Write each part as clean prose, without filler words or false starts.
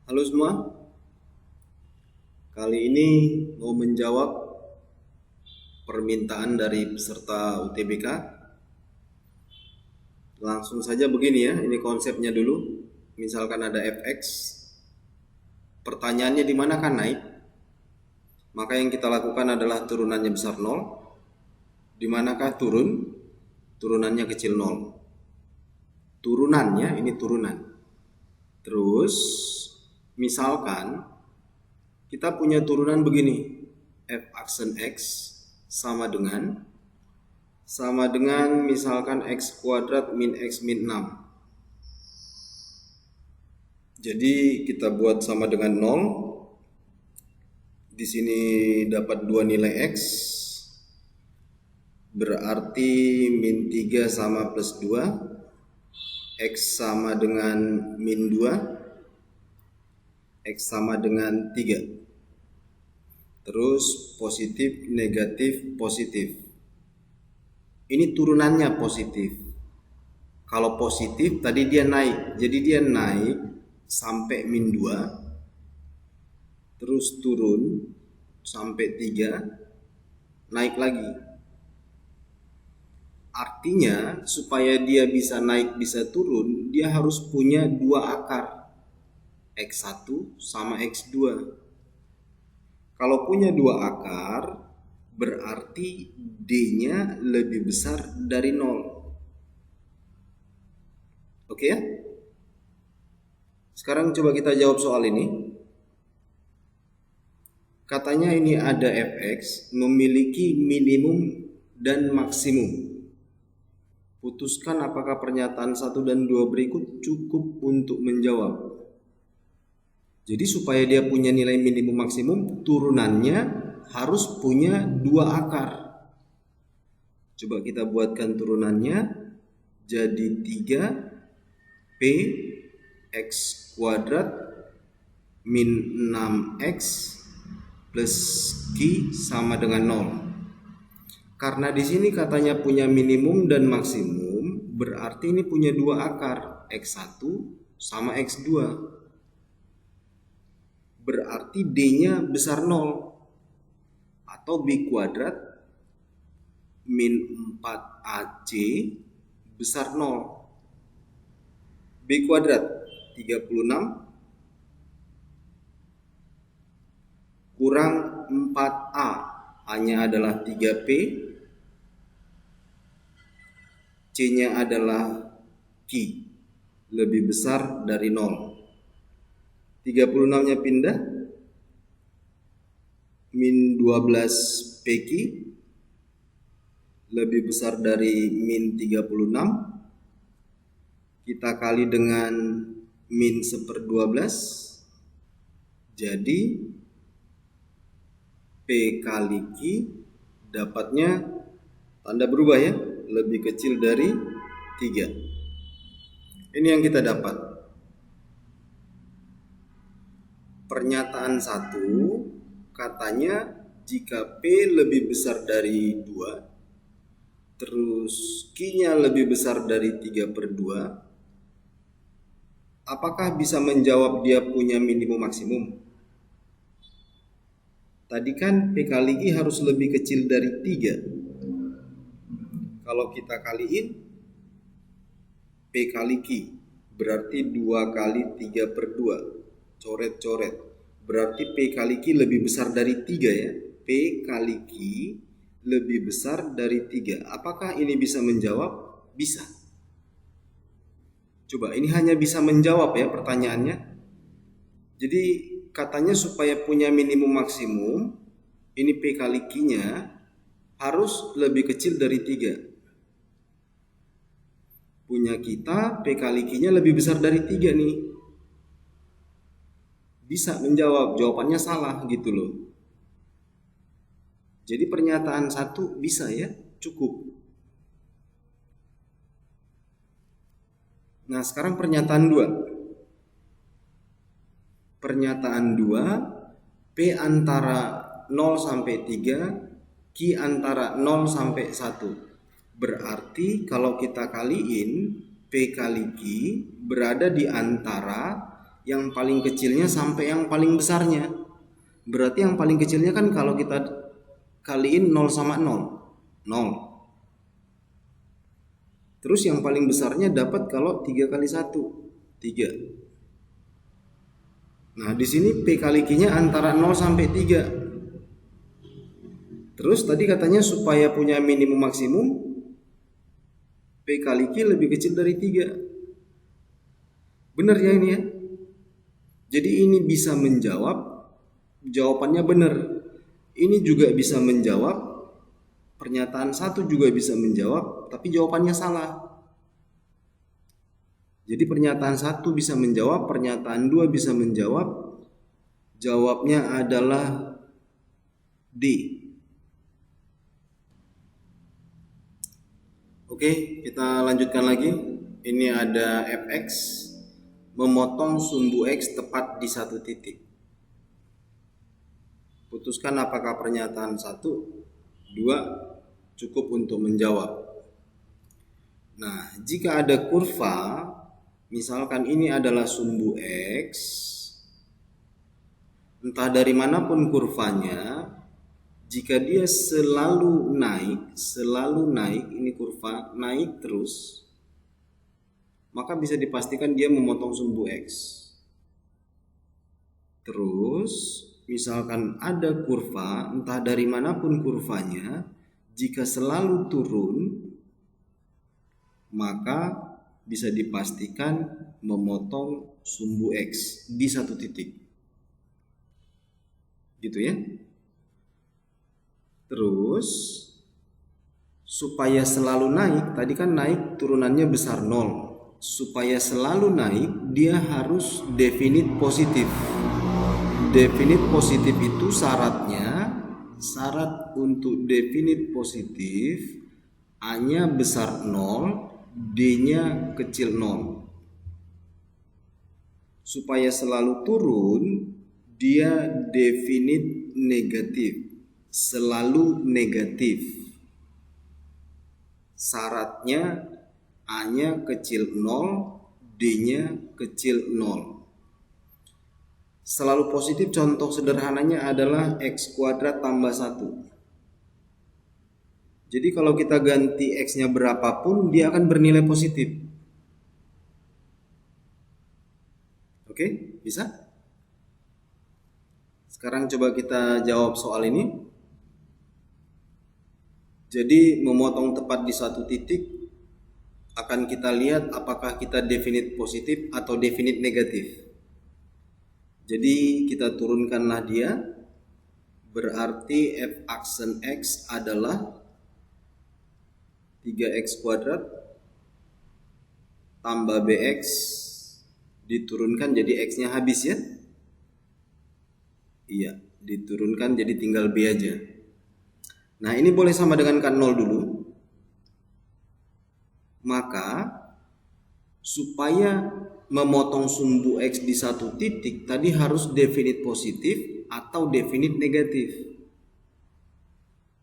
Halo semua, kali ini mau menjawab permintaan dari peserta UTBK. Langsung saja begini ya, ini konsepnya dulu. Misalkan ada fx, pertanyaannya di manakah naik? Maka yang kita lakukan adalah turunannya besar 0. Di manakah turun? Turunannya kecil 0. Turunannya, ini turunan. Terus, misalkan kita punya turunan begini, f aksen x sama dengan misalkan x kuadrat min x min 6. Jadi kita buat sama dengan 0. Di sini dapat 2 nilai x, berarti min 3 sama plus 2, x sama dengan min 2, x sama dengan 3. Terus positif, negatif, positif. Ini turunannya positif. Kalau positif tadi dia naik, jadi dia naik sampai min 2, terus turun sampai 3, naik lagi. Artinya supaya dia bisa naik bisa turun, dia harus punya 2 akar, x1 sama x2. Kalau punya 2 akar, berarti D-nya lebih besar dari 0. Oke ya? Sekarang coba kita jawab soal ini. Katanya ini ada fx memiliki minimum dan maksimum. Putuskan apakah pernyataan 1 dan 2 berikut cukup untuk menjawab. Jadi supaya dia punya nilai minimum maksimum, turunannya harus punya 2 akar. Coba kita buatkan turunannya jadi 3 P x kuadrat min 6x plus Q sama dengan 0. Karena di sini katanya punya minimum dan maksimum, berarti ini punya 2 akar, x1 sama x2. Berarti D-nya besar 0 atau B kuadrat min 4AC besar 0. B kuadrat 36 kurang 4A, A-nya adalah 3P, C-nya adalah Q, lebih besar dari 0. 36-nya pindah, min 12 PQ lebih besar dari min 36. Kita kali dengan min 1/12, jadi P kali Q dapatnya tanda berubah ya, lebih kecil dari 3. Ini yang kita dapat. Pernyataan 1 katanya jika P lebih besar dari 2, terus Q-nya lebih besar dari 3/2, apakah bisa menjawab dia punya minimum maksimum? Tadi kan P kali Q harus lebih kecil dari 3. Kalau kita kaliin P kali Q berarti 2 kali 3/2. Coret-coret. Berarti P kali Q lebih besar dari 3 ya. P kali Q lebih besar dari 3. Apakah ini bisa menjawab? Bisa. Coba ini hanya bisa menjawab ya pertanyaannya. Jadi katanya supaya punya minimum maksimum, ini P kali Q-nya harus lebih kecil dari 3. Punya kita P kali Q-nya lebih besar dari 3 nih. Bisa menjawab, jawabannya salah gitu loh. Jadi pernyataan 1 bisa ya, cukup. Nah sekarang pernyataan 2. Pernyataan 2, P antara 0 sampai 3, Q antara 0 sampai 1. Berarti kalau kita kaliin P kali Q berada di antara yang paling kecilnya sampai yang paling besarnya. Berarti yang paling kecilnya kan kalau kita kaliin 0 sama 0, 0. Terus yang paling besarnya dapat kalau 3 kali 1, 3. Nah, di sini P kali Q-nya antara 0 sampai 3. Terus tadi katanya supaya punya minimum maksimum, P kali Q lebih kecil dari 3. Benar ya ini ya? Jadi ini bisa menjawab, jawabannya benar. Ini juga bisa menjawab, pernyataan 1 juga bisa menjawab, tapi jawabannya salah. Jadi pernyataan 1 bisa menjawab, pernyataan 2 bisa menjawab. Jawabnya adalah D. Oke, kita lanjutkan lagi. Ini ada fx memotong sumbu x tepat di satu titik. Putuskan apakah pernyataan 1, 2 cukup untuk menjawab. Nah, jika ada kurva, misalkan ini adalah sumbu x, entah dari manapun kurvanya, jika dia selalu naik, ini kurva naik terus, maka bisa dipastikan dia memotong sumbu x. Terus, misalkan ada kurva, entah dari manapun kurvanya, jika selalu turun, maka bisa dipastikan memotong sumbu x di satu titik. Gitu ya. Terus supaya selalu naik, tadi kan naik turunannya besar 0. Supaya selalu naik, dia harus definit positif. Definit positif itu syarat untuk definit positif, A-nya besar 0, D-nya kecil 0. Supaya selalu turun, dia definit negatif. Selalu negatif. Syaratnya A-nya kecil 0, D-nya kecil 0. Selalu positif, contoh sederhananya adalah x kuadrat tambah 1. Jadi kalau kita ganti x-nya berapapun, dia akan bernilai positif. Oke, bisa? Sekarang coba kita jawab soal ini. Jadi memotong tepat di satu titik akan kita lihat apakah kita definit positif atau definit negatif. Jadi kita turunkanlah dia. Berarti f aksen x adalah 3x kuadrat tambah bx diturunkan jadi x-nya habis ya. Iya, diturunkan jadi tinggal b aja. Nah, ini boleh sama dengan kan 0 dulu. Maka supaya memotong sumbu x di satu titik tadi harus definit positif atau definit negatif.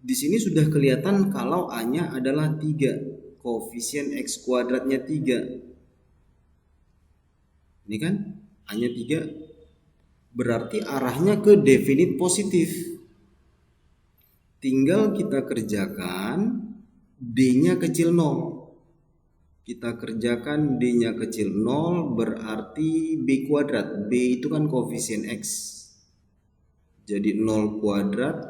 Di sini sudah kelihatan kalau A-nya adalah 3, koefisien x kuadratnya 3. Ini kan A-nya 3, berarti arahnya ke definit positif. Tinggal kita kerjakan D-nya kecil 0. Kita kerjakan D-nya kecil 0 berarti B kuadrat. B itu kan koefisien X. Jadi 0 kuadrat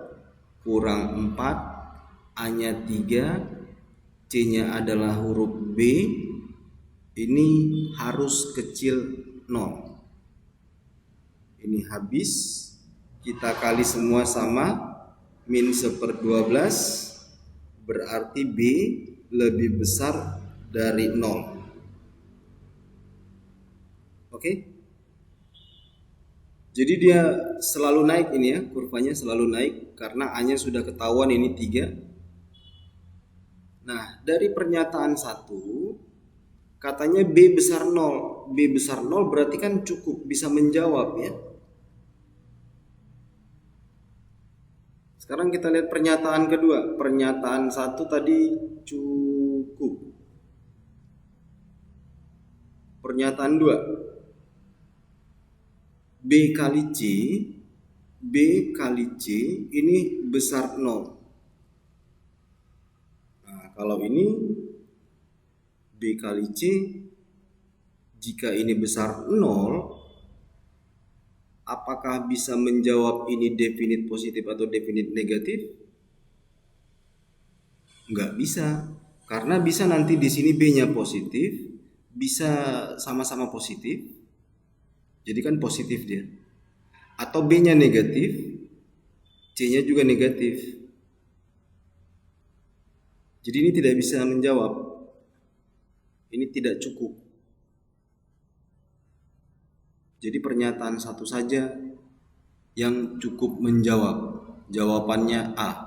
kurang 4, A-nya 3, C-nya adalah huruf B. Ini harus kecil 0. Ini habis. Kita kali semua sama. Min 1/12 berarti B lebih besar dari 0. Oke? Jadi dia selalu naik ini ya, kurvanya selalu naik karena A-nya sudah ketahuan ini 3. Nah, dari pernyataan 1 katanya B besar 0. B besar 0 berarti kan cukup bisa menjawab ya. Sekarang kita lihat pernyataan kedua. Pernyataan 1 tadi cukup. Pernyataan 2. B kali C ini besar 0. Nah, kalau ini B kali C, jika ini besar 0, apakah bisa menjawab ini definit positif atau definit negatif? Nggak bisa, karena bisa nanti di sini B-nya positif, bisa sama-sama positif, jadi kan positif dia. Atau B-nya negatif, C-nya juga negatif. Jadi ini tidak bisa menjawab. Ini tidak cukup. Jadi pernyataan satu saja yang cukup menjawab. Jawabannya A.